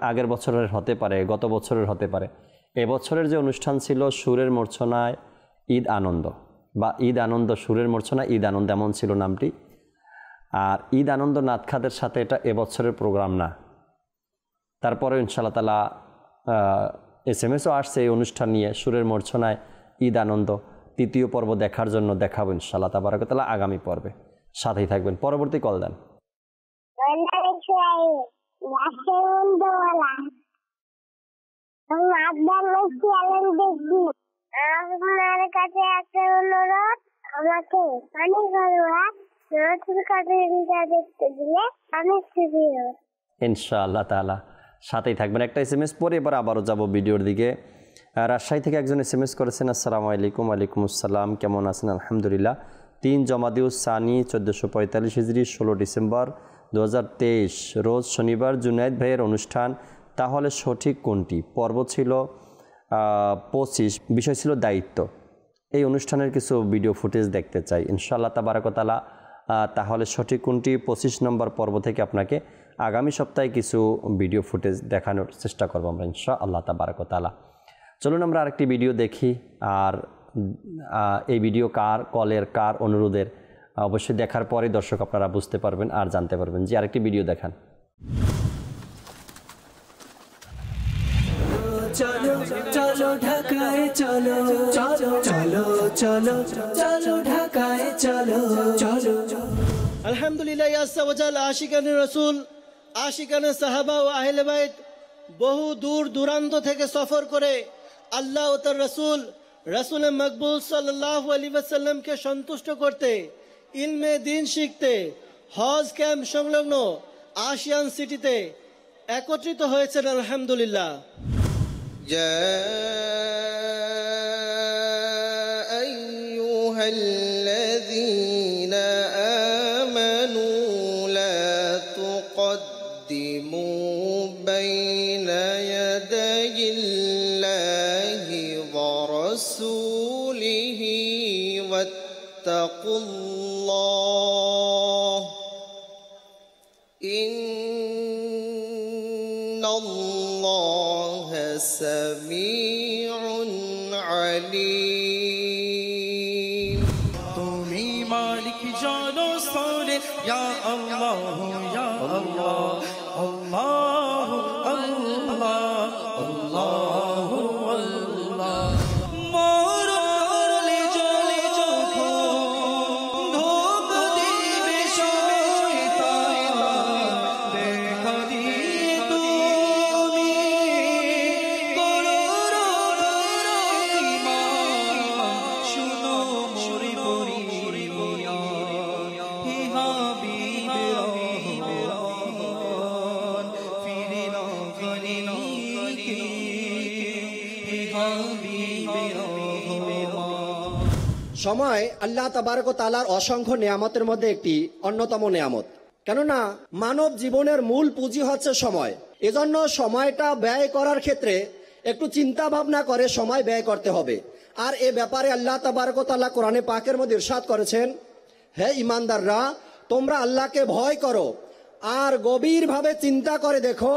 আগের বছরের হতে পারে, গত বছরের হতে পারে। এবছরের যে অনুষ্ঠান ছিল সুরের মূর্ছনায় ঈদ আনন্দ, বা ঈদ আনন্দ সুরের মূর্ছনা ঈদ আনন্দ, এমন ছিল নামটি। আর ঈদ আনন্দ নাতখাদের সাথে এটা এবছরের প্রোগ্রাম না। তারপরে ইনশাআল্লাহ তাআলা SMS-ও আসছে এই অনুষ্ঠান নিয়ে, সুরের মূর্ছনায় ঈদ আনন্দ তৃতীয় পর্ব দেখার জন্য দেখাবো ইনশাআল্লাহ তাবারক ওয়া তাআলা আগামী পর্বে। সাথেই থাকবেন। পরবর্তী কল দেন। আপনার কাছে একটা অনুরোধ, আমাকে দেখতে দিলে অনেক খুশি হব ইনশাআল্লাহ তাআলা। সাথেই থাকবেন। একটা SMS পরে এবার আবারও যাব ভিডিওর দিকে। রাজশাহী থেকে একজন SMS করেছেন, আসসালামু আলাইকুম। ওয়ালাইকুম আসসালাম, কেমন আছেন? আলহামদুলিল্লাহ। 3 জমাদিউস সানি 1445 হিজরি 16 ডিসেম্বর 2023 রোজ শনিবার জুনায়েদ ভাইয়ের অনুষ্ঠান, তাহলে সঠিক কোনটি? পর্ব ছিল 25, বিষয় ছিল দায়িত্ব। এই অনুষ্ঠানের কিছু ভিডিও ফুটেজ দেখতে চাই ইনশাআল্লাহ তাবারক ওয়া তাআলা। তাহলে সঠিক কোনটি 25 নম্বর পর্ব থেকে আপনাকে আগামী সপ্তাহে কিছু ভিডিও ফুটেজ দেখানোর চেষ্টা করব আমরা ইনশাআল্লাহ তাবারক ওয়া তাআলা। চলুন আমরা আরেকটি ভিডিও দেখি। আর এই ভিডিও কার কলের, কার অনুরোধের, অবশ্যই দেখার পরে দর্শক আপনারা বুঝতে পারবেন আর জানতে পারবেন। যে আরেকটি ভিডিও দেখান। চলো চলো ঢাকায় চলো, চলো চলো চলো চলো ঢাকায় চলো, চলো। আলহামদুলিল্লাহ আশিকানে রাসূল আশিকানে সাহাবা ও আহলে বাইত বহু দূর দূরান্ত থেকে সফর করে আল্লাহ ও তার রসুল মকবুল সাল্লাল্লাহু আলাইহি ওয়াসাল্লামকে সন্তুষ্ট করতে, ইলমে দিন শিখতে হজ ক্যাম্প সংলগ্ন আশিয়ান সিটিতে একত্রিত হয়েছেন। আলহামদুলিল্লাহ। আইয়ুহাল্লাযীনা আমানু লা তুকদ্দিমু বাইনা ইয়াদাইল্লাহি ওয়া রাসূলিহি ওয়াত্তাকুল্লাহ ইন্নাল্লাহা সামিউন আলীম। তুমি মালিক জানো সারে ইয়া আল্লাহ ইয়া আল্লাহ আল্লাহ আল্লাহ আল্লাহ আল্লাহ। মোর করলে চলে চোখ ধোক দিবে শয়তান, দেখা দিয়ে তুমি করো রহমান। শুনো মোরি পরিয়ান হে হাবিবে রহমান, ফিরে না গনিকে হে হাবিবে রহমান। সময় আল্লাহ তাবারক ওয়া তাআলার অসংখ্য নিয়ামতের মধ্যে একটি অন্যতম নিয়ামত। কেননা মানব জীবনের মূল পুঁজি হচ্ছে সময়। এজন্য সময়টা ব্যয় করার ক্ষেত্রে একটু চিন্তা ভাবনা করে সময় ব্যয় করতে হবে। আর এ ব্যাপারে আল্লাহ তাবারক ওয়া তাআলা কোরআনে পাকের মধ্যে ইরশাদ করেছেন, হে ঈমানদাররা, তোমরা আল্লাহকে ভয় করো আর গভীরভাবে চিন্তা করে দেখো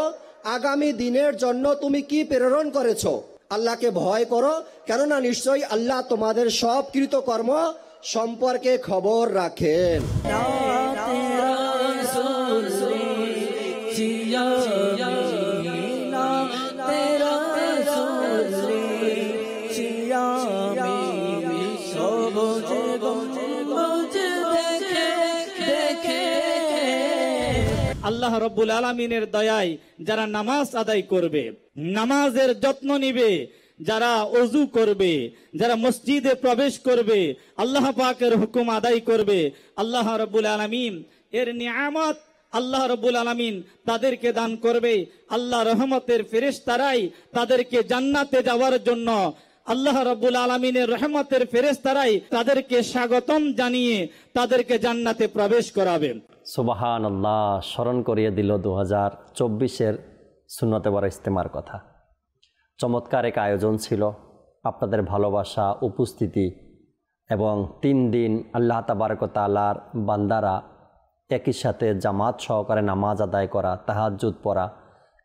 আগামী দিনের জন্য তুমি কি প্রেরণ করেছো। আল্লাহকে ভয় করো, কেননা নিশ্চয়ই আল্লাহ তোমাদের সব কৃতকর্ম সম্পর্কে খবর রাখেন। আল্লাহ রব্বুল আলামিনের দয়ায় যারা নামাজ আদায় করবে, নামাজের যত্ন নিবে, যারা ওযু করবে, যারা মসজিদে প্রবেশ করবে, আল্লাহ পাকের হুকুম আদায় করবে, আল্লাহ রব্বুল আলামিন এর নিয়ামত আল্লাহ রব্বুল আলামিন তাদেরকে দান করবে। আল্লাহ রহমতের ফেরেশতারাই তাদেরকে জান্নাতে যাওয়ার জন্য, আল্লাহ রব্বুল আলামিনের রহমতের ফেরেশতারাই তাদেরকে স্বাগতম জানিয়ে তাদেরকে জান্নাতে প্রবেশ করাবে। সুবহানাল্লাহ। স্মরণ করিয়ে দিল 2024-এর সুন্নতে বড় ইজতেমার কথা। চমৎকার এক আয়োজন ছিল, আপনাদের ভালোবাসা, উপস্থিতি এবং 3 দিন আল্লাহ তাবারক ওয়া তাআলার বান্দারা একই সাথে জামাত সহকারে নামাজ আদায় করা, তাহাজ্জুদ পড়া,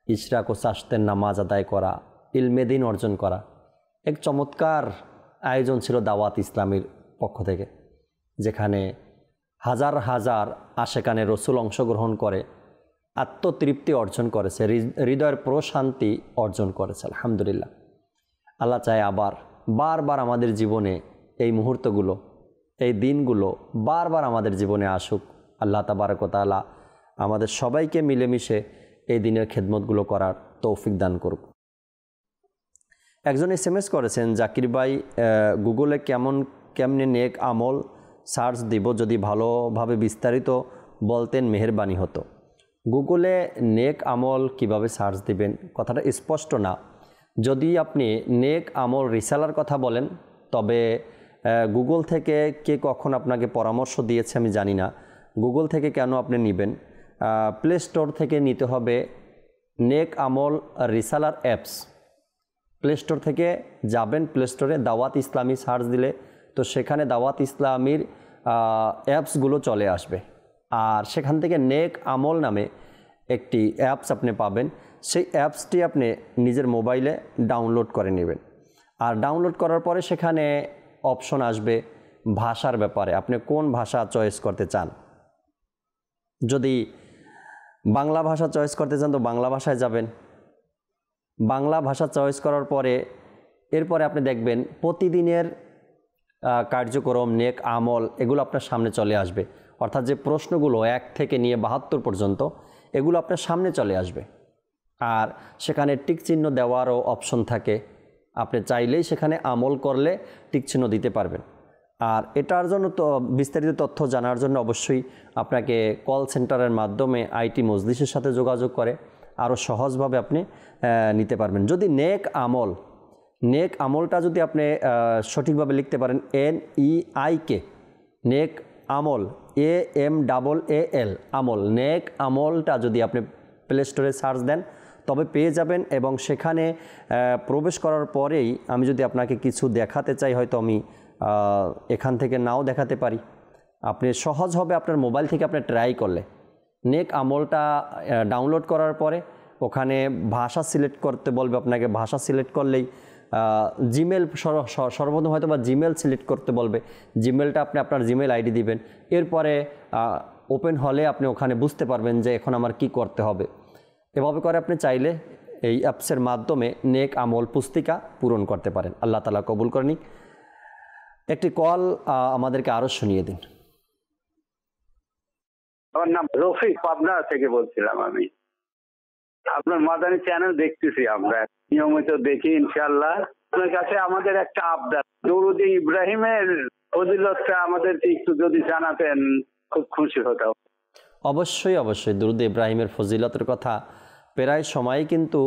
ইশরাক ও চাশতের নামাজ আদায় করা, ইলমে দ্বীন অর্জন করা, এক চমৎকার আয়োজন ছিল দাওয়াত ইসলামীর পক্ষ থেকে, যেখানে হাজার হাজার আশেকানে রসুল অংশগ্রহণ করে আত্মতৃপ্তি অর্জন করেছে, হৃদয়ের প্রশান্তি অর্জন করেছে। আলহামদুলিল্লাহ। আল্লাহ চায় আবার বারবার আমাদের জীবনে এই মুহূর্তগুলো, এই দিনগুলো বারবার আমাদের জীবনে আসুক। আল্লাহ তাবারক ওয়া তাআলা আমাদের সবাইকে মিলেমিশে এই দিনের খেদমতগুলো করার তৌফিক দান করুক। একজন SMS করেছেন, জাকির ভাই, গুগলে কেমনে নেক আমল সার্চ দিব, যদি ভালোভাবে বিস্তারিত বলতেন মেহেরবানি হতো। গুগলে নেক আমল কিভাবে সার্চ দিবেন কথাটা স্পষ্ট না। যদি আপনি নেক আমল রিসালার কথা বলেন, তবে গুগল থেকে কে কখন আপনাকে পরামর্শ দিয়েছে আমি জানি না। গুগল থেকে কেন আপনি নেবেন, প্লে স্টোর থেকে নিতে হবে নেক আমল রিসালার অ্যাপস। প্লে স্টোর থেকে যাবেন, প্লে স্টোরে দাওয়াত ইসলামী সার্চ দিলে তো সেখানে দাওয়াত ইসলামীর অ্যাপসগুলো চলে আসবে। আর সেখান থেকে নেক আমল নামে একটি অ্যাপস আপনি পাবেন। সেই অ্যাপসটি আপনি নিজের মোবাইলে ডাউনলোড করে নেবেন। আর ডাউনলোড করার পরে সেখানে অপশন আসবে ভাষার ব্যাপারে, আপনি কোন ভাষা চয়েস করতে চান। যদি বাংলা ভাষা চয়েস করতে চান তো বাংলা ভাষায় যাবেন। বাংলা ভাষা চয়েস করার পরে এরপরে আপনি দেখবেন প্রতিদিনের কার্যক্রম, নেক আমল এগুলো আপনার সামনে চলে আসবে। অর্থাৎ যে প্রশ্নগুলো 1 থেকে নিয়ে 72 পর্যন্ত, এগুলো আপনার সামনে চলে আসবে। আর সেখানে টিক চিহ্ন দেওয়ারও অপশন থাকে, আপনি চাইলেই সেখানে আমল করলে টিক চিহ্ন দিতে পারবেন। আর এটার জন্য তো বিস্তারিত তথ্য জানার জন্য অবশ্যই আপনাকে কল সেন্টারের মাধ্যমে আইটি মজলিসের সাথে যোগাযোগ করে আরও সহজভাবে আপনি নিতে পারবেন। যদি নেক আমলটা যদি আপনি সঠিকভাবে লিখতে পারেন, NEIK, নেক আমল, AMAAL, আমল, নেক আমলটা যদি আপনি প্লে স্টোরে সার্চ দেন তবে পেয়ে যাবেন। এবং সেখানে প্রবেশ করার পরেই আমি যদি আপনাকে কিছু দেখাতে চাই, হয়তো আমি এখান থেকে নাও দেখাতে পারি, আপনি সহজ হবে আপনার মোবাইল থেকে আপনি ট্রাই করলে। নেক আমলটা ডাউনলোড করার পরে ওখানে ভাষা সিলেক্ট করতে বলবে আপনাকে, ভাষা সিলেক্ট করলেই জিমেল সর্বপ্রথম হয়তো বা জিমেল সিলেক্ট করতে বলবে, জিমেলটা আপনি আপনার জিমেল আইডি দিবেন। এরপরে ওপেন হলে আপনি ওখানে বুঝতে পারবেন যে এখন আমার কি করতে হবে। এভাবে করে আপনি চাইলে এই অ্যাপসের মাধ্যমে নেক আমল পুস্তিকা পূরণ করতে পারেন। আল্লাহ তাআলা কবুল করে নিক। একটি কল আমাদেরকে আরও শুনিয়ে দিন। আমার নাম রফিক, পাবনা থেকে বলছিলাম আমি। আপনার মাদানী চ্যানেল দেখতেছি, আমরা নিয়মিত দেখি ইনশাআল্লাহ। আপনার কাছে আমাদের একটা আবদার, দরুদ ইব্রাহিমের ফজিলতটা আমাদেরকে একটু যদি জানাতেন খুব খুশি হতাম। অবশ্যই দরুদ ইব্রাহিমের ফজিলতের কথা প্রায় সময় কিন্তু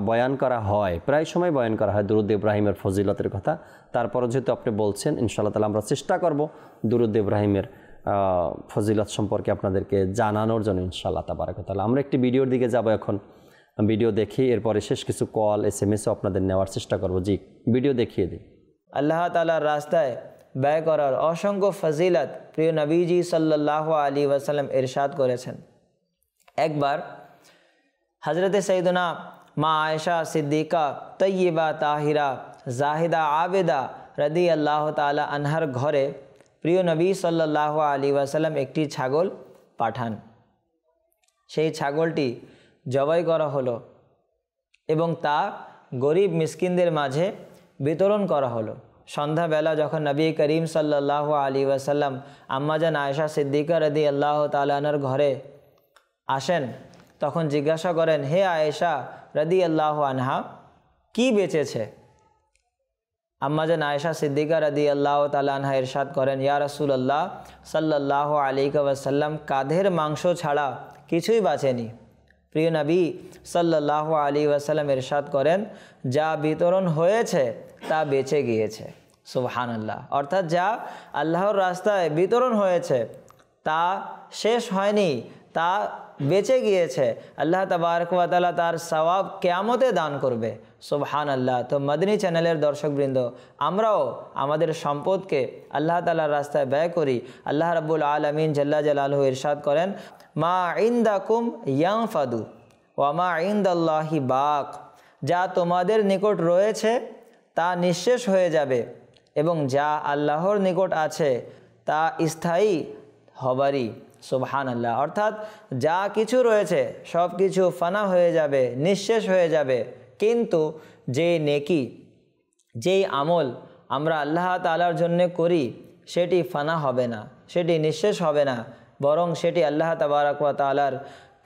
বয়ান করা হয়, দরুদ ইব্রাহিমের ফজিলতের কথা। তারপরে যেহেতু আপনি বলছেন, ইনশাআল্লাহ তাআলা আমরা চেষ্টা করব দরুদ ইব্রাহিমের ফজিলত সম্পর্কে আপনাদেরকে জানানোর জন্য ইনশাআল্লাহ তাবারাক ওয়া তাআলা। আমরা একটি ভিডিওর দিকে যাব এখন, ভিডিও দেখি, এরপরে শেষ কিছু কল SMS-ও আপনাদের নেওয়ার চেষ্টা করব। জি, ভিডিও দেখিয়ে দিই। আল্লাহ তাআলার রাস্তায় ব্যয় করার অসংখ্য ফজিলত প্রিয় নবীজি সাল্লাল্লাহু আলাইহি ওয়াসাল্লাম ইরশাদ করেছেন। একবার হযরতে সাইয়্যিদুনা মা আয়েশা সিদ্দিকা তয়্যিবা তাহিরা জাহিদা আবেদা রাদিয়াল্লাহু তাআলা আনহার ঘরে প্রিয় নবী সাল্লাল্লাহু আলাইহি ওয়াসাল্লাম একটি ছাগল পাঠান। সেই ছাগলটি জবাই করা হলো এবং তা গরিব মিসকিনদের মাঝে বিতরণ করা হলো। সন্ধ্যাবেলা যখন নবী করিম সাল্লাল্লাহু আলাইহি ওয়াসাল্লাম আম্মাজান আয়েশা সিদ্দিকা রাদিয়াল্লাহু তাআলা আনহার ঘরে আসেন, তখন জিজ্ঞাসা করেন, হে আয়েশা রাদিয়াল্লাহু আনহা, কি বেঁচেছে? আম্মাজান আয়েশা সিদ্দিকা রাদিয়াল্লাহু তাআলা আনহা ইরশাদ করেন, ইয়া রাসূলুল্লাহ সাল্লাল্লাহু আলাইহি ওয়াসাল্লাম, কাঁধের মাংস ছাড়া কিছুই বাঁচেনি। প্রিয় নবী সাল্লাল্লাহু আলাইহি ওয়াসাল্লাম ইরশাদ করেন, যা বিতরণ হয়েছে তা বেঁচে গিয়েছে। সুবহানাল্লাহ। অর্থাৎ যা আল্লাহর রাস্তায় বিতরণ হয়েছে তা শেষ হয়নি, তা বেঁচে গিয়েছে। আল্লাহ তাবারক ওয়া তাআলা তার সওয়াব কিয়ামতে দান করবে। সুবহানাল্লাহ। তো মাদানী চ্যানেলের দর্শকবৃন্দ, আমরাও আমাদের সম্পদকে আল্লাহ তাআলার রাস্তায় ব্যয় করি। আল্লাহ রাব্বুল আলামিন জাল্লা জালালুহু ইরশাদ করেন, মা ইনদাকুম ইয়ানফাদু ওয়া মা ইনদাল্লাহি বাক, যা তোমাদের নিকট রয়েছে তা নিঃশেষ হয়ে যাবে এবং যা আল্লাহর নিকট আছে তা স্থায়ী হবারই। সুবহানাল্লাহ। অর্থাৎ যা কিছু রয়েছে সব কিছু ফানা হয়ে যাবে, নিঃশেষ হয়ে যাবে, কিন্তু যে নেকি, যেই আমল আমরা আল্লাহ তাআলার জন্য করি সেটি ফানা হবে না, সেটি নিঃশেষ হবে না, বরং সেটি আল্লাহ তাবারক ওয়া তাআলার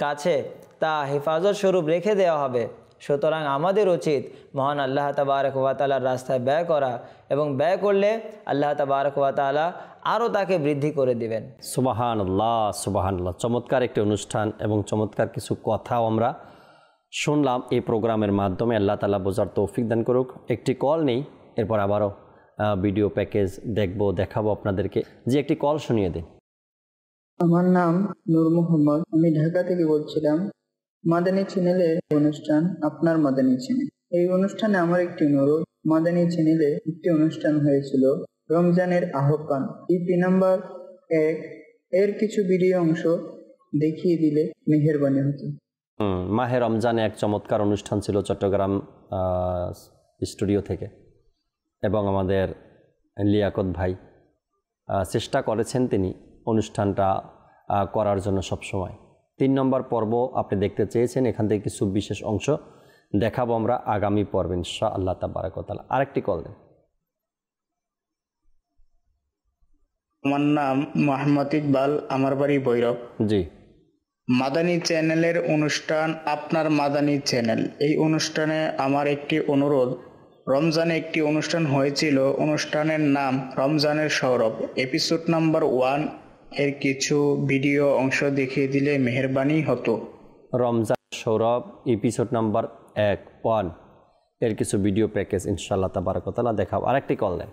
কাছে তা হেফাজত স্বরূপ রেখে দেওয়া হবে। সুতরাং আমাদের উচিত মহান আল্লাহ তাবারক ওয়া তাআলার রাস্তায় ব্যয় করা, এবং ব্যয় করলে আল্লাহ তাবারক ওয়া তাআলা আরও তাকে বৃদ্ধি করে দিবেন। সুবহানাল্লাহ। চমৎকার একটি অনুষ্ঠান এবং চমৎকার কিছু কথাও আমরা শুনলাম এই প্রোগ্রামের মাধ্যমে। আল্লাহ তাআলা বোঝার তৌফিক দান করুক। একটি কল নেই, এরপর আবারও ভিডিও প্যাকেজ দেখাবো আপনাদেরকে। যে একটি কল শুনিয়ে দিন। আমার নাম নূর মোহাম্মদ, আমি ঢাকা থেকে বলছিলাম। মাদানী চ্যানেলের অনুষ্ঠান আপনার মাদানী চ্যানেল, এই অনুষ্ঠানে আমার একটি অনুরোধ। মাদানী চ্যানেলে একটি অনুষ্ঠান হয়েছিল রমজানের আহ্বান, EP নাম্বার 1 এর কিছু ভিডিও অংশ দেখিয়ে দিলে মেহেরবানি হতো। মাহে রমজানে এক চমৎকার অনুষ্ঠান ছিল চট্টগ্রাম স্টুডিও থেকে, এবং আমাদের লিয়াকত ভাই চেষ্টা করেছেন তিনি অনুষ্ঠানটা করার জন্য সবসময়। 3 নম্বর পর্ব আপনি দেখতে চেয়েছেন, এখান থেকে কিছু বিশেষ অংশ দেখাবো আমরা আগামী পর্বে ইনশাআল্লাহ তাবারাক ওয়া তাআলা। আরেকটি কল দেন। আমার নাম মোহাম্মদ ইকবাল, আমার বাড়ি ভৈরব। জি, মাদানী চ্যানেলের অনুষ্ঠান আপনার মাদানী চ্যানেল। এই অনুষ্ঠানে আমার একটি অনুরোধ, রমজানে একটি অনুষ্ঠান হয়েছিল, অনুষ্ঠানের নাম রমজানের সৌরভ। এপিসোড নাম্বার 1 এর কিছু ভিডিও অংশ দেখিয়ে দিলে মেহেরবানি হতো। রমজান সৌরভ এপিসোড নাম্বার 1 এর কিছু ভিডিও প্যাকেজ ইনশাআল্লাহ তাবারাক ওয়া তাআলা দেখাও। আরেকটি কল দেন।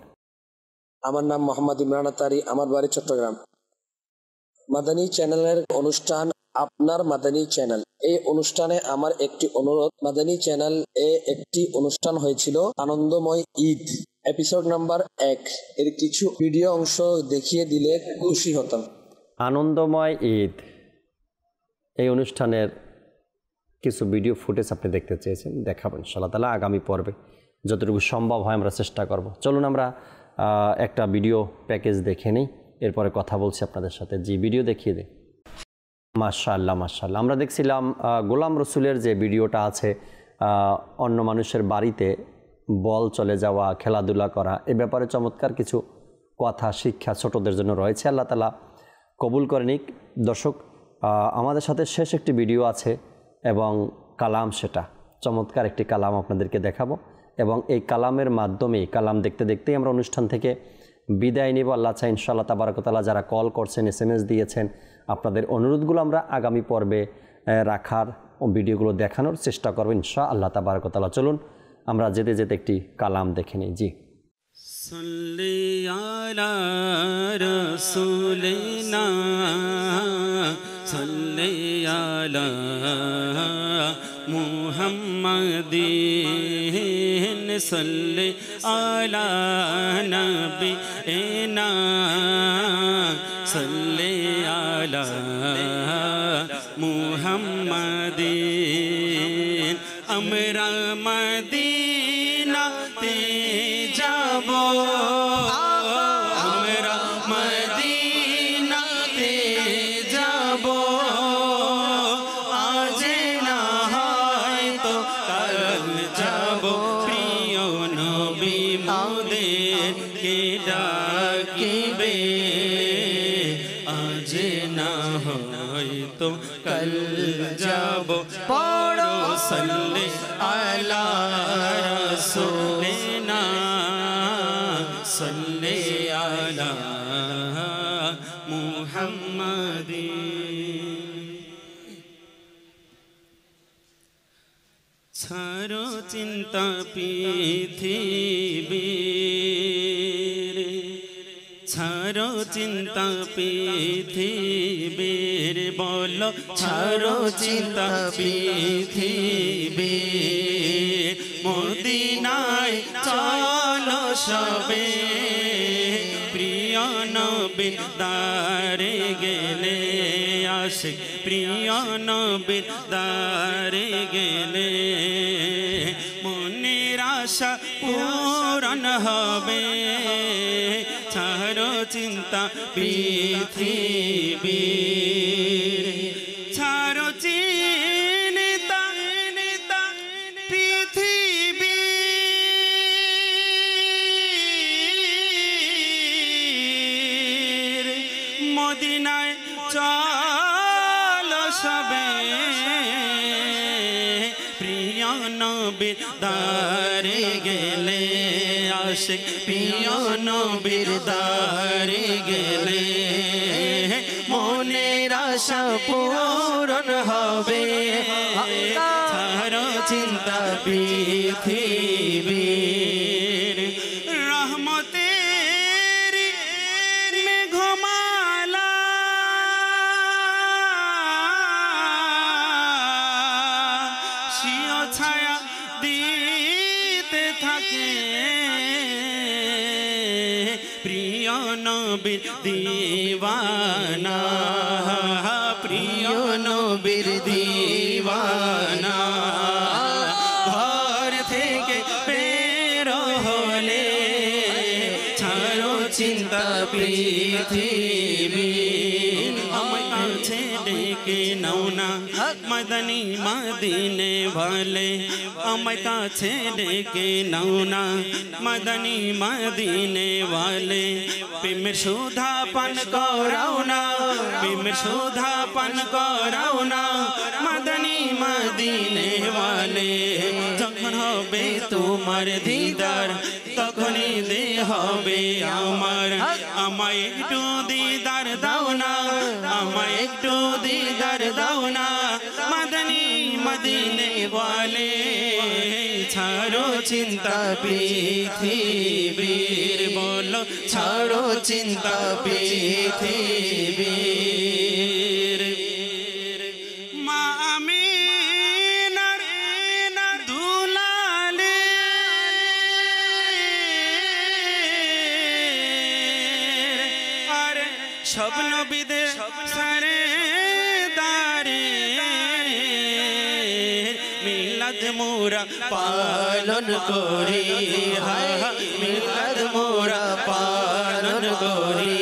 আমার নাম মোহাম্মদ ইমরান আতারি, আমার বাড়ি চট্টগ্রাম। মাদানী চ্যানেলের অনুষ্ঠান আপনার মাদানী চ্যানেল। এই অনুষ্ঠানে আমার একটি অনুরোধ, মাদানী চ্যানেল একটি অনুষ্ঠান হয়েছিল আনন্দময় ঈদ, এপিসোড নাম্বার 1 এর কিছু ভিডিও অংশ দেখিয়ে দিলে খুশি হতাম। আনন্দময় ঈদ এই অনুষ্ঠানের কিছু ভিডিও ফুটেজ আপনি দেখতে চেয়েছেন, দেখাবো ইনশাআল্লাহ তাআলা আগামী পর্বে যতটুকু সম্ভব হয় আমরা চেষ্টা করব। চলুন আমরা একটা ভিডিও প্যাকেজ দেখে নিই, এরপরে কথা বলছি আপনাদের সাথে। জি, ভিডিও দেখিয়ে দিই। মাশাআল্লাহ মাশাআল্লাহ, আমরা দেখছিলাম গোলাম রসুলের যে ভিডিওটা আছে, অন্য মানুষের বাড়িতে বল চলে যাওয়া, খেলাধুলা করা, এ ব্যাপারে চমৎকার কিছু কথা শিক্ষা ছোটদের জন্য রয়েছে। আল্লাহ তাআলা কবুল করে নিক। দর্শক, আমাদের সাথে শেষ একটি ভিডিও আছে এবং কালাম, সেটা চমৎকার একটি কালাম আপনাদেরকে দেখাবো এবং এই কালামের মাধ্যমে কালাম দেখতে দেখতেই আমরা অনুষ্ঠান থেকে বিদায় নিব। আল্লাহ চাই ইনশাআল্লাহ তাবারাক ওয়া তাআলা যারা কল করছেন, SMS দিয়েছেন, আপনাদের অনুরোধগুলো আমরা আগামী পর্বে রাখার ও ভিডিওগুলো দেখানোর চেষ্টা করব ইনশাআল্লাহ তাবারাক ওয়া তাআলা। চলুন আমরা যেতে যেতে একটি কালাম দেখে নিই। জি, সাল্লি আলা রাসূলিনা সাল্লি আলা মুহাম্মাদিন সাল্লি আলা নবিনা সাল্লি আলা মুহাম্মাদিন। আমরা মদিনাতে যাব, আমরা মদিনাতে যাব, আজ না হয়তো কাল যাব। প্রিয় নবী মোদেরকে ডাকিবে, আজ না হয়তো কাল যাব। পড়ো সাল্লি আলা রাসূলিনা সাল্লি আলা মুহাম্মাদিন। ছাড়ো চিন্তা পৃথিবীর, ছাড়ো চিন্তা পৃথিবীর, বলো ছাড়ো চিন্তা পৃথিবীর, মদিনায় চলো সবে। প্রিয় নবীর দারে গেলে আশিক, প্রিয় নবীর দারে গেলে মনের আশা পূরণ হবে। ছাড়ো চিন্তা পৃথিবীর, ছাড়ো চিন্তা পৃথিবীর, মদিনায় চলো সবে। প্রিয় নবীর দারে গেলে আশিক, প্রিয় নবীর দারে গেলে মনের আশা পূরণ হবে। ছাড়ো চিন্তা পৃথিবীর, রহমতের মেঘমালা শিও ছায়া দিতে থাকে। প্রিয় নবীর দিওয়ানা, প্রিয় নবীর দিওয়ানা, ঘর থেকে বের হলে ছাড়ো চিন্তা পৃথিবী। আমায় কাছে ডেকে নাও না, মদনী মদিনে वाले আমায় কাছে ডেকে নাও না মদনী মদিনে वाले প্রেমের সুধা পান করাও না প্রেমের সুধা পান করাও না মদনী মদিনে वाले যখন হবে তোমার দিদার তখনই দে হবে আমার আমায় একটু দিদার দাও না আমায় একটু দিদার দাও না মদনী মদিনে वाले ছাড়ো চিন্তা পৃথিবীর বলো ছাড়ো চিন্তা পৃথিবীর মা আমিনার দুলালে আরে সব নবীদের সরদারে মিলাদ মোরা পালন করি মিলাদ মোরা পালন করি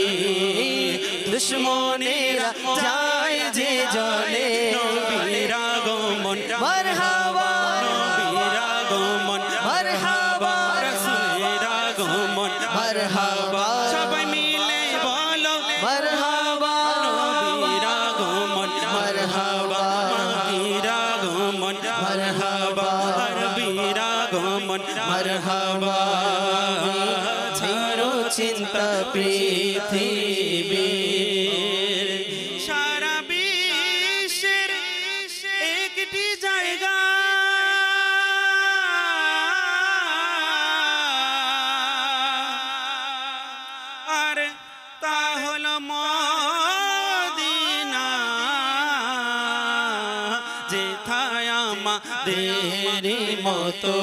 দুশ্মনেরা যায় যে জলে নবীর আগমন মারহাবা নবীর আগমন মারহাবা রাসূলের আগমন মারহাবা সবাই মিলে বলো মারহাবা নবীর আগমন মারহাবা মাগির আগমন মারহাবা আরবির আগমন মারহাবা ছাড়ো চিন্তা পৃথিবীর সারা বিশ্বের একটি জায়গা আর তা হলো মদিনা যেথায় আমাদেরই মতো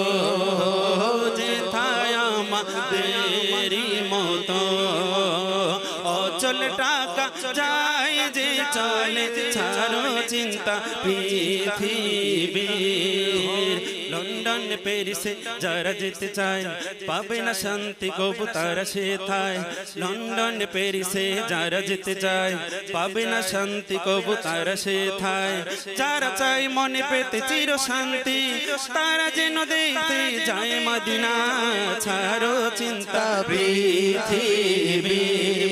যেথায় আমাদেরই মতো অচল টাকা যায় যে চলে ছাড়ো চিন্তা পৃথিবীর লন্ডন প্যারিসে যারা যেতে চায় পাবে না শান্তি কবু তারা সেথায় লন্ডন প্যারিসে যারা যেতে চায় পাবে না শান্তি কবু তারা সেথায় যারা চায় মনে পেতে চির শান্তি তারা যেন দেখতে যায় মদিনা ছাড়ো চিন্তা পৃথিবীর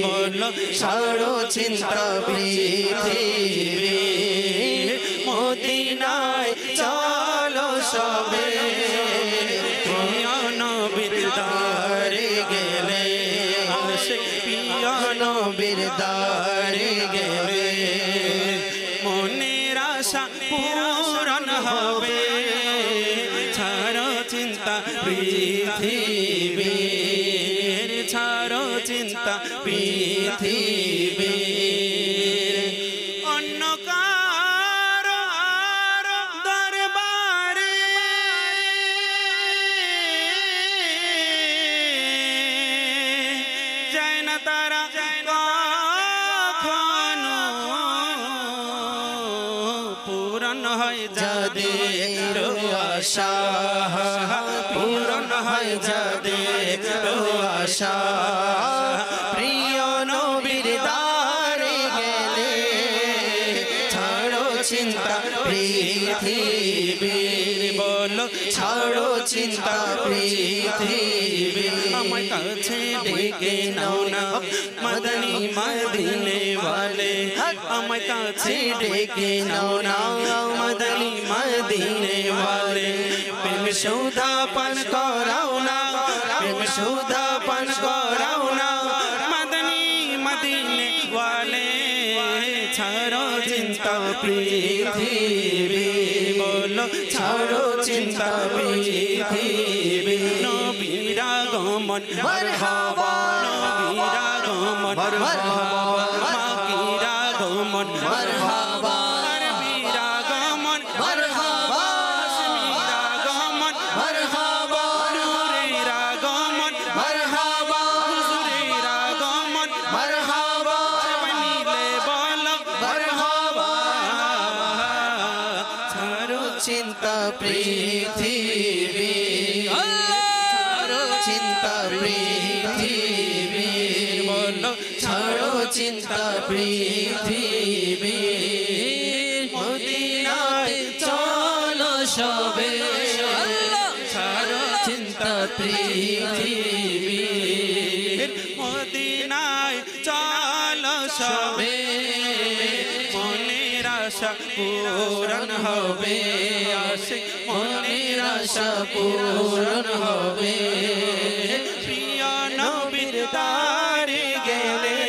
বলো ছাড়ো চিন্তা পৃথিবীর মদিনায় চলো সবে প্রিয় নবীর দারে গেলে আসে প্রিয় নবীর দারে গেলে মনের আশা পূরণ হবে ছাড়ো চিন্তা পৃথিবীর ছাড়ো চিন্তা পৃথিবীর অন্য কারো দরবারে যায় না তারা কখনো পূরণ হয় যাদের আশা পূরণ হয় যাদের আশা প্রিয় নবীর দারে গেলে ছাড়ো চিন্তা পৃথিবীর বলো ছাড়ো চিন্তা পৃথিবীর আমায় কাছে ডেকে নাও না মদনী মদিনে वाले আমায় কাছে ডেকে নাও না মদনী মদিনে वाले প্রেম সুধা পান করাও না প্রেম সুধা পান করাও না মদনী মদিনে वाले ছাড়ো চিন্তা পৃথিবী বলো ছাড়ো চিন্তা পৃথিবী নবীর আগমন মারহাবা নবীর আগমন মারহাবা মাগির আগমন মারহাবা আরবির আগমন মারহাবা কাশ্মীর আগমন মারহাবা নূরের আগমন মারহাবা হুজুরের আগমন মারহাবা সবাই মিলে বলো মারহাবা ছাড়ো চিন্তা পৃথিবী ছাড়ো চিন্তা পৃথিবী বলো ছাড়ো চিন্তা পৃথিবী মদিনায় সবে ছাড়ো চিন্তা পৃথিবীর মদিনায় চলো সবে মনের আশা পূরণ হবে আসে মনের আশা পূরণ হবে প্রিয় নবীর দ্বারে গেলে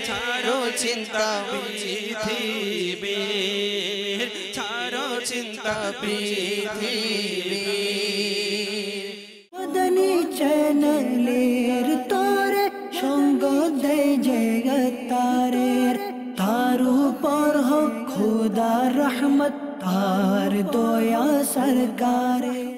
ছাড়ো চিন্তা পৃথিবীর ছাড়ো চিন্তা পৃথিবীর মদনী চ্যানেলের তোরে সঙ্গ দেয় জগতারের তার উপর হোক খোদার রহমত তার দয়া সরকারে।